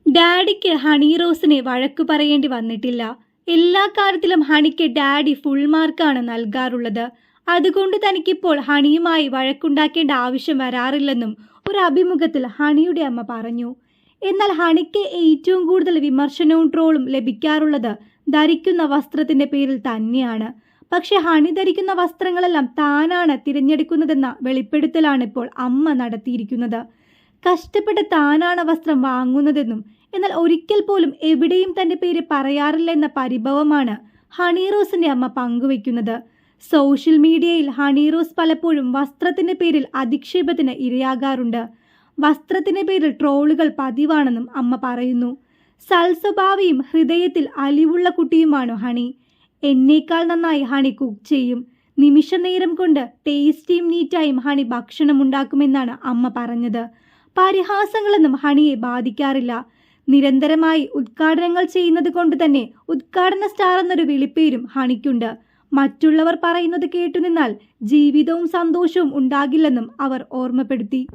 ഡാഡിക്ക് ഹണി റോസിനെ വഴക്കു പറയേണ്ടി വന്നിട്ടില്ല. എല്ലാ കാര്യത്തിലും ഹണിക്ക് ഡാഡി ഫുൾ മാർക്കാണ് നൽകാറുള്ളത്. അതുകൊണ്ട് തനിക്കിപ്പോൾ ഹണിയുമായി വഴക്കുണ്ടാക്കേണ്ട ആവശ്യം വരാറില്ലെന്നും ഒരു അഭിമുഖത്തിൽ ഹണിയുടെ അമ്മ പറഞ്ഞു. എന്നാൽ ഹണിക്ക് ഏറ്റവും കൂടുതൽ വിമർശനവും ട്രോളും ലഭിക്കാറുള്ളത് ധരിക്കുന്ന വസ്ത്രത്തിന്റെ പേരിൽ തന്നെയാണ്. പക്ഷെ ഹണി ധരിക്കുന്ന വസ്ത്രങ്ങളെല്ലാം താനാണ് തിരഞ്ഞെടുക്കുന്നതെന്ന വെളിപ്പെടുത്തലാണ് ഇപ്പോൾ അമ്മ നടത്തിയിരിക്കുന്നത്. കഷ്ടപ്പെട്ട് താനാണ് വസ്ത്രം വാങ്ങുന്നതെന്നും എന്നാൽ ഒരിക്കൽ പോലും എവിടെയും തന്റെ പേര് പറയാറില്ലെന്ന പരിഭവമാണ് ഹണി റോസിന്റെ അമ്മ പങ്കുവെക്കുന്നത്. സോഷ്യൽ മീഡിയയിൽ ഹണി റോസ് പലപ്പോഴും വസ്ത്രത്തിന്റെ പേരിൽ അധിക്ഷേപത്തിന് ഇരയാകാറുണ്ട്. വസ്ത്രത്തിന്റെ പേരിൽ ട്രോളുകൾ പതിവാണെന്നും അമ്മ പറയുന്നു. സൽസ്വഭാവിയും ഹൃദയത്തിൽ അലിവുള്ള കുട്ടിയുമാണ് ഹണി. എന്നേക്കാൾ നന്നായി ഹണി കുക്ക് ചെയ്യും. നിമിഷ നേരം കൊണ്ട് ടേസ്റ്റിയും നീറ്റായും ഹണി ഭക്ഷണം ഉണ്ടാക്കുമെന്നാണ് അമ്മ പറഞ്ഞത്. പരിഹാസങ്ങളൊന്നും ഹണിയെ ബാധിക്കാറില്ല. നിരന്തരമായി ഉദ്ഘാടനങ്ങൾ ചെയ്യുന്നത് കൊണ്ട് തന്നെ ഉദ്ഘാടന സ്റ്റാർ എന്നൊരു വിളിപ്പേരും ഹണിക്കുണ്ട്. മറ്റുള്ളവർ പറയുന്നത് കേട്ടുനിന്നാൽ ജീവിതവും സന്തോഷവും ഉണ്ടാകില്ലെന്നും അവർ ഓർമ്മപ്പെടുത്തി.